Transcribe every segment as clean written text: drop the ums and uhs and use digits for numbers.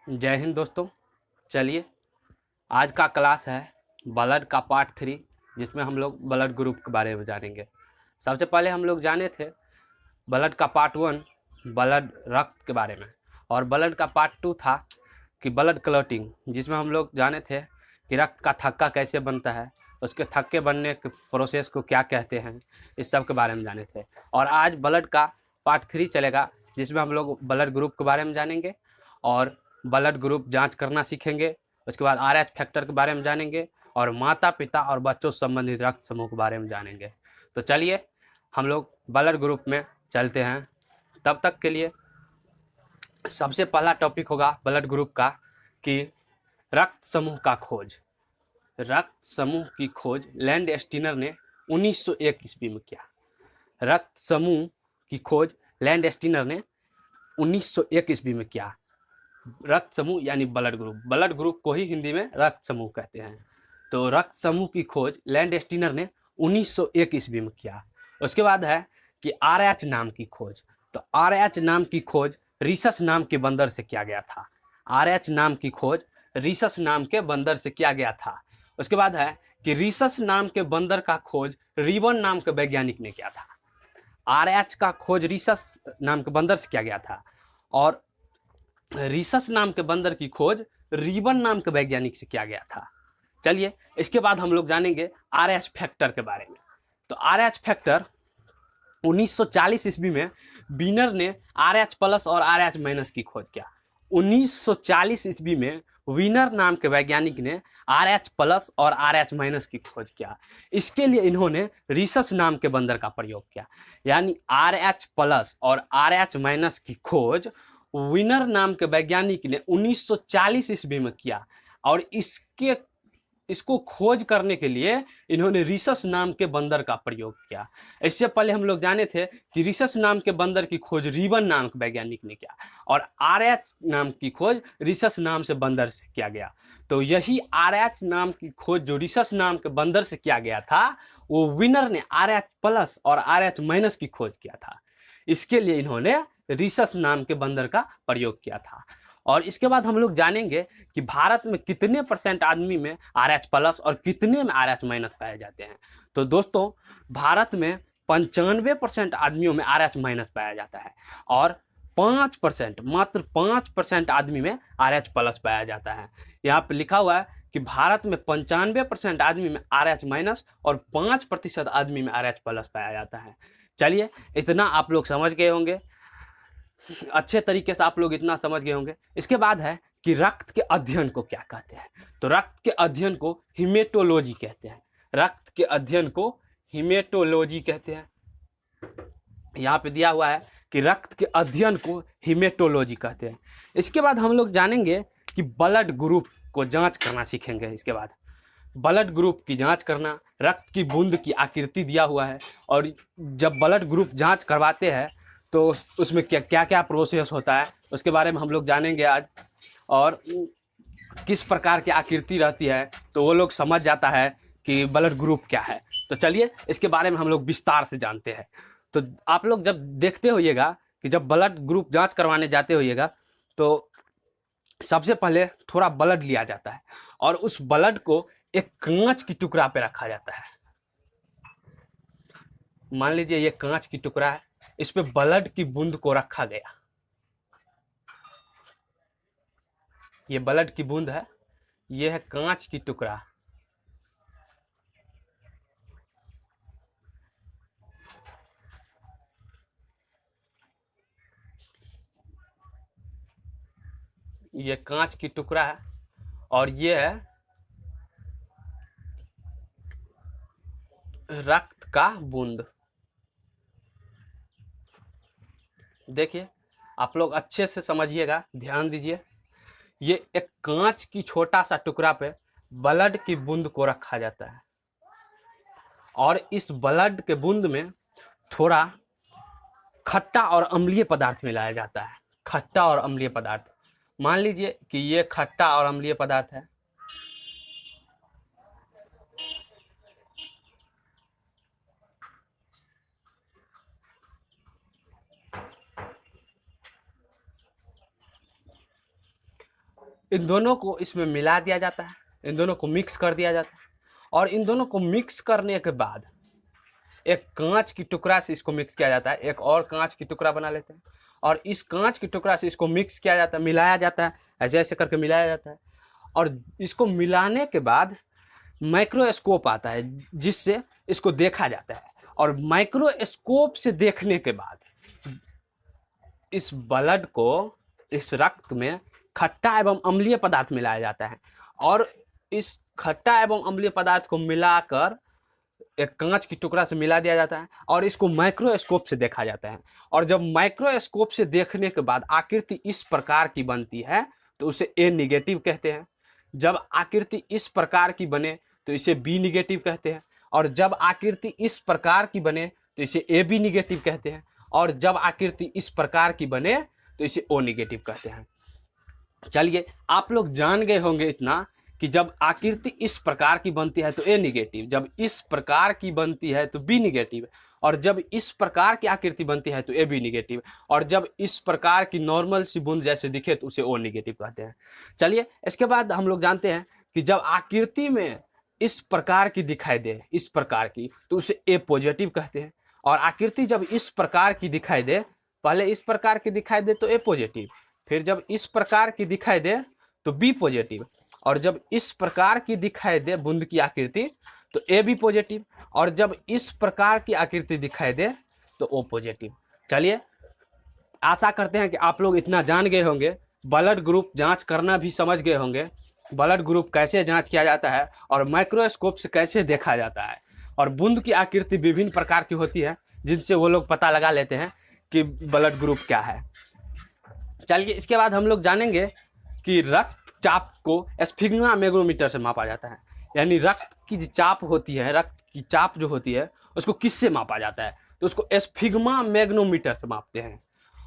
जय हिंद दोस्तों। चलिए आज का क्लास है ब्लड का पार्ट 3, जिसमें हम लोग ब्लड ग्रुप के बारे में जानेंगे। सबसे पहले हम लोग जाने थे ब्लड का पार्ट 1 ब्लड रक्त के बारे में, और ब्लड का पार्ट 2 था कि ब्लड क्लॉटिंग, जिसमें हम लोग जाने थे कि रक्त का थक्का कैसे बनता है, उसके थक्के बनने के प्रोसेस को क्या कहते हैं, इस सब के बारे में जाने थे। और आज ब्लड का पार्ट 3 चलेगा, जिसमें हम लोग ब्लड ग्रुप के बारे में जानेंगे और ब्लड ग्रुप जांच करना सीखेंगे। उसके बाद RH फैक्टर के बारे में जानेंगे और माता पिता और बच्चों से संबंधित रक्त समूह के बारे में जानेंगे। तो चलिए हम लोग ब्लड ग्रुप में चलते हैं। तब तक के लिए सबसे पहला टॉपिक होगा ब्लड ग्रुप का कि रक्त समूह का खोज। रक्त समूह की खोज लैंडस्टीनर ने 1901 ईस्वी में किया। रक्त समूह की खोज लैंडस्टीनर ने 1901 ईस्वी में किया। रक्त समूह यानी ब्लड ग्रुप को ही हिंदी में रक्त समूह कहते हैं। तो रक्त समूह की खोज लैंडस्टीनर ने 1901 ईस्वी में किया। उसके बाद है कि RH नाम की खोज। तो RH नाम की खोज रीसस नाम के बंदर से किया गया था। RH नाम की खोज रीसस नाम के बंदर से किया गया था। उसके बाद है कि रीसस नाम के बंदर का खोज रिवन नाम के वैज्ञानिक ने किया था। RH का खोज रीसस नाम के बंदर से किया गया था और रीसस नाम के बंदर की खोज रिवन नाम के वैज्ञानिक से किया गया था। चलिए इसके बाद हम लोग जानेंगे RH फैक्टर के बारे में। तो RH फैक्टर 1940 ईस्वी में बीनर ने RH प्लस और RH माइनस की खोज किया। 1940 ईस्वी में विनर नाम के वैज्ञानिक ने RH प्लस और RH माइनस की खोज किया। इसके लिए इन्होंने रीसस नाम के बंदर का प्रयोग किया, यानी RH प्लस और RH माइनस की खोज विनर नाम के वैज्ञानिक ने 1940 ईस्वी में किया। और इसको खोज करने के लिए इन्होंने रीसस नाम के बंदर का प्रयोग किया। इससे पहले हम लोग जाने थे कि रीसस नाम के बंदर की खोज रिवन नाम के वैज्ञानिक ने किया और RH नाम की खोज रीसस नाम से बंदर से किया गया। तो यही RH नाम की खोज जो रीसस नाम के बंदर से किया गया था, वो विनर ने RH प्लस और RH माइनस की खोज किया था। इसके लिए इन्होंने रीसस नाम के बंदर का प्रयोग किया था। और इसके बाद हम लोग जानेंगे कि भारत में कितने % आदमी में RH प्लस और कितने में RH माइनस पाए जाते हैं। तो दोस्तों भारत में 95% आदमियों में RH माइनस पाया जाता है और 5%, मात्र 5% आदमी में RH प्लस पाया जाता है। यहाँ पे लिखा हुआ है कि भारत में 95% आदमी में RH माइनस और 5% आदमी में RH प्लस पाया जाता है। चलिए इतना आप लोग समझ गए होंगे, अच्छे तरीके से आप लोग इतना समझ गए होंगे। इसके बाद है कि रक्त के अध्ययन को क्या कहते हैं। तो रक्त के अध्ययन को हिमेटोलॉजी कहते हैं। रक्त के अध्ययन को हिमेटोलॉजी कहते हैं। यहाँ पे दिया हुआ है कि रक्त के अध्ययन को हिमेटोलॉजी कहते हैं। इसके बाद हम लोग जानेंगे कि ब्लड ग्रुप को जांच करना सीखेंगे। इसके बाद ब्लड ग्रुप की जांच करना, रक्त की बूंद की आकृति दिया हुआ है और जब ब्लड ग्रुप जांच करवाते हैं तो उसमें क्या क्या क्या प्रोसेस होता है उसके बारे में हम लोग जानेंगे आज। और किस प्रकार की आकृति रहती है तो वो लोग समझ जाता है कि ब्लड ग्रुप क्या है। तो चलिए इसके बारे में हम लोग विस्तार से जानते हैं। तो आप लोग जब देखते होइएगा कि जब ब्लड ग्रुप जांच करवाने जाते होइएगा तो सबसे पहले थोड़ा ब्लड लिया जाता है और उस ब्लड को एक कांच की टुकड़ा पे रखा जाता है। मान लीजिए ये कांच की टुकड़ा है, इस पे ब्लड की बूंद को रखा गया। ये ब्लड की बूंद है, ये है कांच की टुकड़ा। ये कांच की टुकड़ा है और ये है रक्त का बूंद। देखिए आप लोग अच्छे से समझिएगा, ध्यान दीजिए। ये एक कांच की छोटा सा टुकड़ा पे ब्लड की बूंद को रखा जाता है और इस ब्लड के बूंद में थोड़ा खट्टा और अम्लीय पदार्थ मिलाया जाता है। खट्टा और अम्लीय पदार्थ, मान लीजिए कि ये खट्टा और अम्लीय पदार्थ है। इन दोनों को इसमें मिला दिया जाता है, इन दोनों को मिक्स कर दिया जाता है, और इन दोनों को मिक्स करने के बाद एक कांच की टुकड़ा से इसको मिक्स किया जाता है, एक और कांच की टुकड़ा बना लेते हैं, और इस कांच की टुकड़ा से इसको मिक्स किया जाता है, मिलाया जाता है, ऐसे ऐसे करके मिलाया जाता है। और इसको मिलाने के बाद माइक्रोस्कोप आता है जिससे इसको देखा जाता है, और माइक्रोस्कोप से देखने के बाद इस ब्लड को, इस रक्त में खट्टा एवं अम्लीय पदार्थ मिलाया जाता है, और इस खट्टा एवं अम्लीय पदार्थ को मिलाकर एक कांच की टुकड़ा से मिला दिया जाता है, और इसको माइक्रोस्कोप से देखा जाता है। और जब माइक्रोस्कोप से देखने के बाद आकृति इस प्रकार की बनती है तो उसे ए निगेटिव कहते हैं। जब आकृति इस प्रकार की बने तो इसे बी निगेटिव कहते हैं, और जब आकृति इस प्रकार की बने तो इसे ए बी निगेटिव कहते हैं, और जब आकृति इस प्रकार की बने तो इसे ओ निगेटिव कहते हैं। चलिए, आप लोग जान गए होंगे इतना कि जब आकृति इस प्रकार की बनती है तो ए निगेटिव, जब इस प्रकार की बनती है तो बी निगेटिव, और जब इस प्रकार की आकृति बनती है तो ए बी निगेटिव, और जब इस प्रकार की नॉर्मल सी बूंद जैसे दिखे तो उसे ओ निगेटिव कहते हैं। चलिए, इसके बाद हम लोग जानते हैं कि जब आकृति में इस प्रकार की दिखाई दे, इस प्रकार की, तो उसे ए पॉजिटिव कहते हैं, और आकृति जब इस प्रकार की दिखाई दे, पहले इस प्रकार की दिखाई दे तो ए पॉजिटिव, फिर जब इस प्रकार की दिखाई दे तो बी पॉजिटिव, और जब इस प्रकार की दिखाई दे बूंद की आकृति तो ए बी पॉजिटिव, और जब इस प्रकार की आकृति दिखाई दे तो ओ पॉजिटिव। चलिए, आशा करते हैं कि आप लोग इतना जान गए होंगे, ब्लड ग्रुप जांच करना भी समझ गए होंगे, ब्लड ग्रुप कैसे जांच किया जाता है और माइक्रोस्कोप से कैसे देखा जाता है, और बूंद की आकृति विभिन्न प्रकार की होती है जिनसे वो लोग पता लगा लेते हैं कि ब्लड ग्रुप क्या है। चलिए, इसके बाद हम लोग जानेंगे कि रक्तचाप को स्फिग्मा मैग्नोमीटर से मापा जाता है, यानी रक्त की जो चाप होती है, रक्त की चाप जो होती है उसको किससे मापा जाता है, तो उसको स्फिग्मा मैग्नोमीटर से मापते हैं।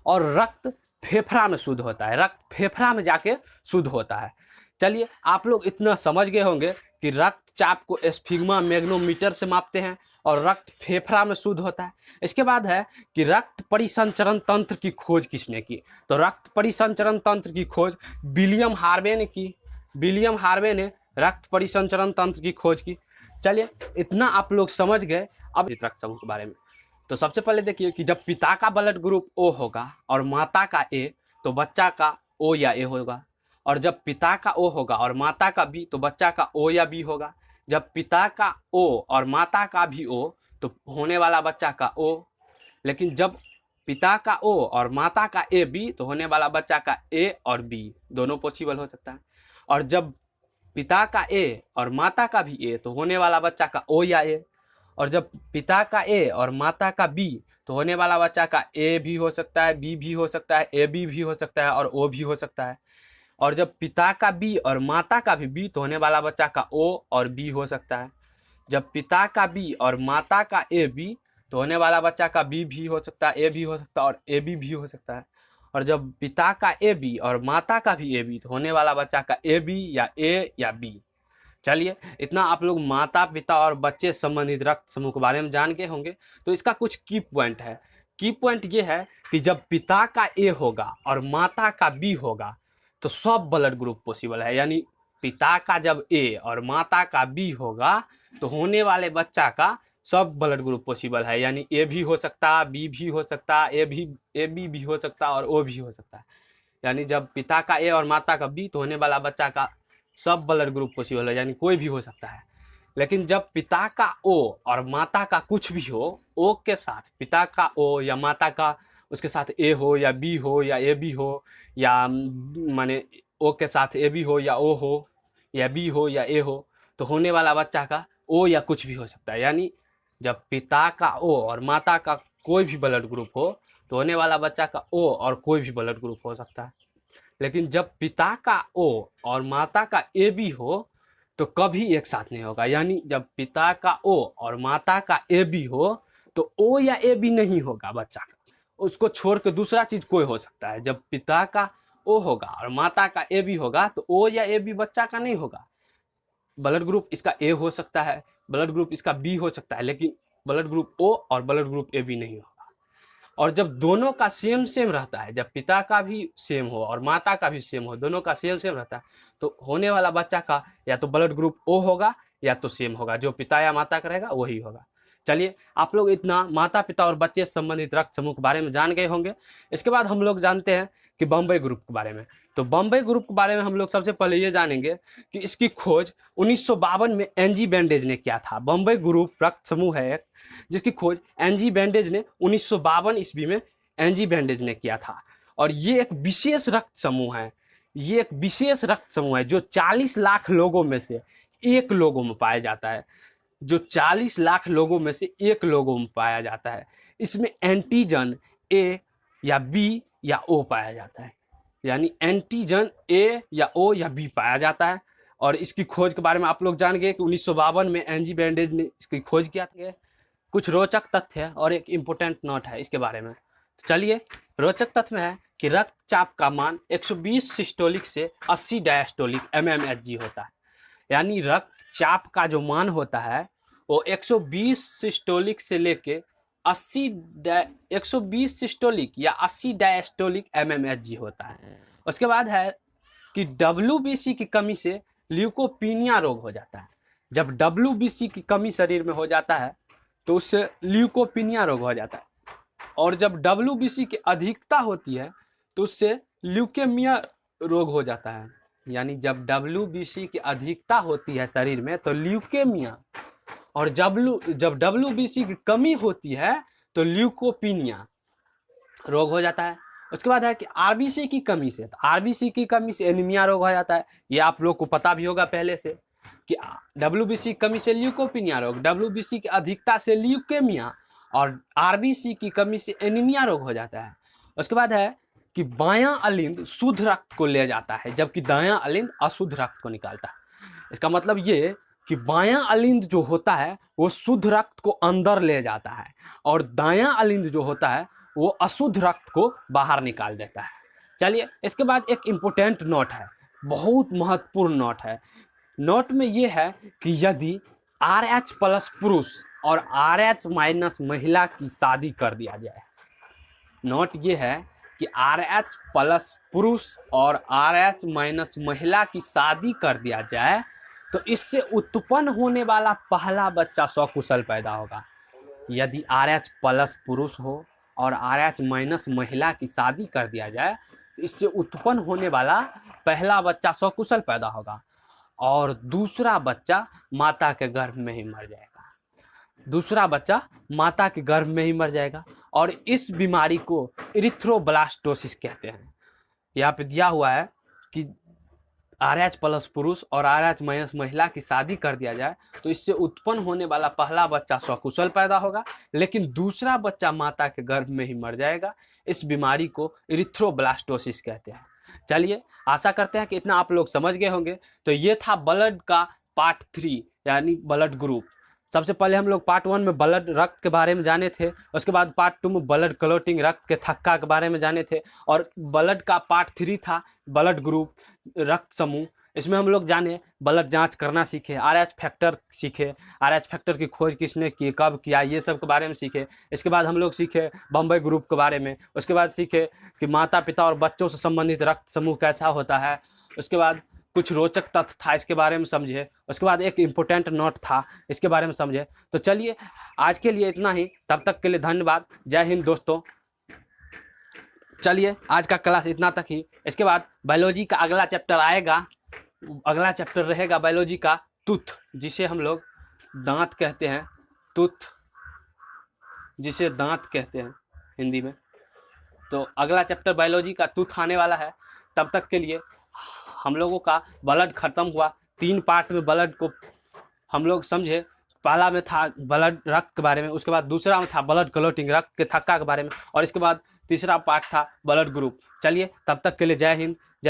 और रक्त फेफड़ा में शुद्ध होता है, रक्त फेफड़ा में जाके शुद्ध होता है। चलिए, आप लोग इतना समझ गए होंगे कि रक्तचाप को स्फिग्मा मैग्नोमीटर से मापते हैं और रक्त फेफड़ा में शुद्ध होता है। इसके बाद है कि रक्त परिसंचरण तंत्र की खोज किसने की, तो रक्त परिसंचरण तंत्र की खोज विलियम हार्वे ने की। विलियम हार्वे ने रक्त परिसंचरण तंत्र की खोज की। चलिए, इतना आप लोग समझ गए। अब रक्त समूह के बारे में तो सबसे पहले देखिए कि जब पिता का ब्लड ग्रुप ओ होगा और माता का ए, तो बच्चा का ओ या ए होगा, और जब पिता का ओ होगा और माता का बी, तो बच्चा का ओ या बी होगा। जब पिता का ओ और माता का भी ओ, तो होने वाला बच्चा का ओ। लेकिन जब पिता का ओ और माता का ए बी, तो होने वाला बच्चा का ए और बी दोनों पॉसिबल हो सकता है। और जब पिता का ए और माता का भी ए, तो होने वाला बच्चा का ओ या ए। और जब पिता का ए और माता का बी, तो होने वाला बच्चा का ए भी हो सकता है, बी भी हो सकता है, ए बी भी हो सकता है, और ओ भी हो सकता है। और जब पिता का बी और माता का भी बी, तो होने वाला बच्चा का ओ और बी हो सकता है। जब पिता का बी और माता का ए बी, तो होने वाला बच्चा का बी भी हो सकता है, ए भी हो सकता है, और ए बी भी हो सकता है। और जब पिता का ए बी और माता का भी ए बी, तो होने वाला बच्चा का ए बी या ए या बी। चलिए, इतना आप लोग माता पिता और बच्चे संबंधित रक्त समूह के बारे में जान गए होंगे। तो इसका कुछ की पॉइंट है। की पॉइंट ये है कि जब पिता का ए होगा और माता का बी होगा, तो सब ब्लड ग्रुप पॉसिबल है। यानी पिता का जब ए और माता का बी होगा, तो होने वाले बच्चा का सब ब्लड ग्रुप पॉसिबल है। यानी ए भी हो सकता, बी भी हो सकता, ए बी भी हो सकता, और ओ भी हो सकता है। यानी जब पिता का ए और माता का बी, तो होने वाला बच्चा का सब ब्लड ग्रुप पॉसिबल है, यानी कोई भी हो सकता है। लेकिन जब पिता का ओ और माता का कुछ भी हो, ओ के साथ पिता का ओ या माता का उसके साथ ए हो या बी हो या ए बी हो, या माने ओ के साथ ए बी हो या ओ हो या बी हो या ए हो, तो होने वाला बच्चा का ओ या कुछ भी हो सकता है। यानी जब पिता का ओ और माता का कोई भी ब्लड ग्रुप हो, तो होने वाला बच्चा का ओ और कोई भी ब्लड ग्रुप हो सकता है। लेकिन जब पिता का ओ और माता का ए बी हो, तो कभी एक साथ नहीं होगा। यानी जब पिता का ओ और माता का ए बी हो, तो ओ या ए बी नहीं होगा बच्चा का, उसको छोड़ के दूसरा चीज कोई हो सकता है। जब पिता का ओ होगा और माता का ए बी होगा, तो ओ या ए बी बच्चा का नहीं होगा। ब्लड ग्रुप इसका ए हो सकता है, ब्लड ग्रुप इसका बी हो सकता है, लेकिन ब्लड ग्रुप ओ और ब्लड ग्रुप ए बी नहीं होगा। और जब दोनों का सेम सेम रहता है, जब पिता का भी सेम हो और माता का भी सेम हो, दोनों का सेम सेम रहता है, तो होने वाला बच्चा का या तो ब्लड ग्रुप ओ होगा या तो सेम होगा, जो पिता या माता का रहेगा वही होगा। चलिए, आप लोग इतना माता पिता और बच्चे से संबंधित रक्त समूह के बारे में जान गए होंगे। इसके बाद हम लोग जानते हैं कि बॉम्बे ग्रुप के बारे में। तो बॉम्बे ग्रुप के बारे में हम लोग सबसे पहले ये जानेंगे कि इसकी खोज 1952 में एनजी बैंडेज ने किया था। बॉम्बे ग्रुप रक्त समूह है एक, जिसकी खोज एनजी बैंडेज ने 1952 ईस्वी में एनजी बैंडेज ने किया था। और ये एक विशेष रक्त समूह है, ये एक विशेष रक्त समूह है जो 40 लाख लोगों में से एक लोगों में पाया जाता है, जो 40 लाख लोगों में से एक लोगों में पाया जाता है। इसमें एंटीजन ए या बी या ओ पाया जाता है, यानी एंटीजन ए या ओ या बी पाया जाता है। और इसकी खोज के बारे में आप लोग जान गए कि 1952 में एनजी बैंडेज ने इसकी खोज किया था। कुछ रोचक तथ्य है और एक इम्पोर्टेंट नोट है इसके बारे में। तो चलिए, रोचक तथ्य में है कि रक्तचाप का मान 120 सिस्टोलिक से 80 डायस्टोलिक mmHg होता है। यानी रक्तचाप का जो मान होता है वो 120 सिस्टोलिक से लेके 120 सिस्टोलिक या 80 डायस्टोलिक mmHg होता है। उसके बाद है कि WBC की कमी से ल्यूकोपीनिया रोग हो जाता है। जब WBC की कमी शरीर में हो जाता है तो उससे ल्यूकोपीनिया रोग हो जाता है, और जब WBC की अधिकता होती है तो उससे ल्यूकेमिया रोग हो जाता है। यानी जब WBC की अधिकता होती है शरीर में तो ल्यूकेमिया, और जब WBC की कमी होती है तो ल्यूकोपीनिया रोग हो जाता है। उसके बाद है कि RBC की कमी से, तो RBC की कमी से एनीमिया रोग हो जाता है। ये आप लोग को पता भी होगा पहले से कि WBC की कमी से ल्यूकोपीनिया रोग, WBC की अधिकता से ल्यूकेमिया, और RBC की कमी से एनीमिया रोग हो जाता है। उसके बाद है कि बायां अलिंद शुद्ध रक्त को ले जाता है, जबकि दायां अलिंद अशुद्ध रक्त को निकालता है। इसका मतलब ये कि बायां अलिंद जो होता है वो शुद्ध रक्त को अंदर ले जाता है, और दायां अलिंद जो होता है वो अशुद्ध रक्त को बाहर निकाल देता है। चलिए, इसके बाद एक इम्पोर्टेंट नोट है, बहुत महत्वपूर्ण नोट है। नोट में ये है कि यदि RH प्लस पुरुष और RH माइनस महिला की शादी कर दिया जाए, नोट ये है कि RH प्लस पुरुष और RH माइनस महिला की शादी कर दिया जाए तो इससे उत्पन्न होने वाला पहला बच्चा सकुशल पैदा होगा। यदि RH प्लस पुरुष हो और RH माइनस महिला की शादी कर दिया जाए तो इससे उत्पन्न होने वाला पहला बच्चा सकुशल पैदा होगा, और दूसरा बच्चा माता के गर्भ में ही मर जाएगा। दूसरा बच्चा माता के गर्भ में ही मर जाएगा, और इस बीमारी को इरिथ्रोब्लास्टोसिस कहते हैं। यहाँ पे दिया हुआ है कि RH प्लस पुरुष और RH माइनस महिला की शादी कर दिया जाए तो इससे उत्पन्न होने वाला पहला बच्चा सकुशल पैदा होगा, लेकिन दूसरा बच्चा माता के गर्भ में ही मर जाएगा। इस बीमारी को इरिथ्रोब्लास्टोसिस कहते हैं। चलिए, आशा करते हैं कि इतना आप लोग समझ गए होंगे। तो ये था ब्लड का पार्ट 3 यानी ब्लड ग्रुप। सबसे पहले हम लोग पार्ट 1 में ब्लड रक्त के बारे में जाने थे, उसके बाद पार्ट 2 में ब्लड क्लॉटिंग रक्त के थक्का के बारे में जाने थे, और ब्लड का पार्ट 3 था ब्लड ग्रुप रक्त समूह। इसमें हम लोग जाने ब्लड जांच करना सीखे, RH फैक्टर सीखे, RH फैक्टर की खोज किसने की, कब किया, ये सब के बारे में सीखे। इसके बाद हम लोग सीखे बॉम्बे ग्रुप के बारे में। उसके बाद सीखे कि माता पिता और बच्चों से संबंधित रक्त समूह कैसा होता है। उसके बाद कुछ रोचक तथ्य था इसके बारे में समझे। उसके बाद एक इम्पोर्टेंट नोट था इसके बारे में समझे। तो चलिए, आज के लिए इतना ही, तब तक के लिए धन्यवाद। जय हिंद दोस्तों। चलिए, आज का क्लास इतना तक ही। इसके बाद बायोलॉजी का अगला चैप्टर आएगा, अगला चैप्टर रहेगा बायोलॉजी का टूथ, जिसे हम लोग दांत कहते हैं, टूथ जिसे दांत कहते हैं हिंदी में। तो अगला चैप्टर बायोलॉजी का टूथ आने वाला है। तब तक के लिए हम लोगों का ब्लड खत्म हुआ। 3 पार्ट में ब्लड को हम लोग समझे। पहला में था ब्लड रक्त के बारे में, उसके बाद दूसरा में था ब्लड क्लॉटिंग रक्त के थक्का के बारे में, और इसके बाद तीसरा पार्ट था ब्लड ग्रुप। चलिए, तब तक के लिए जय हिंद, जय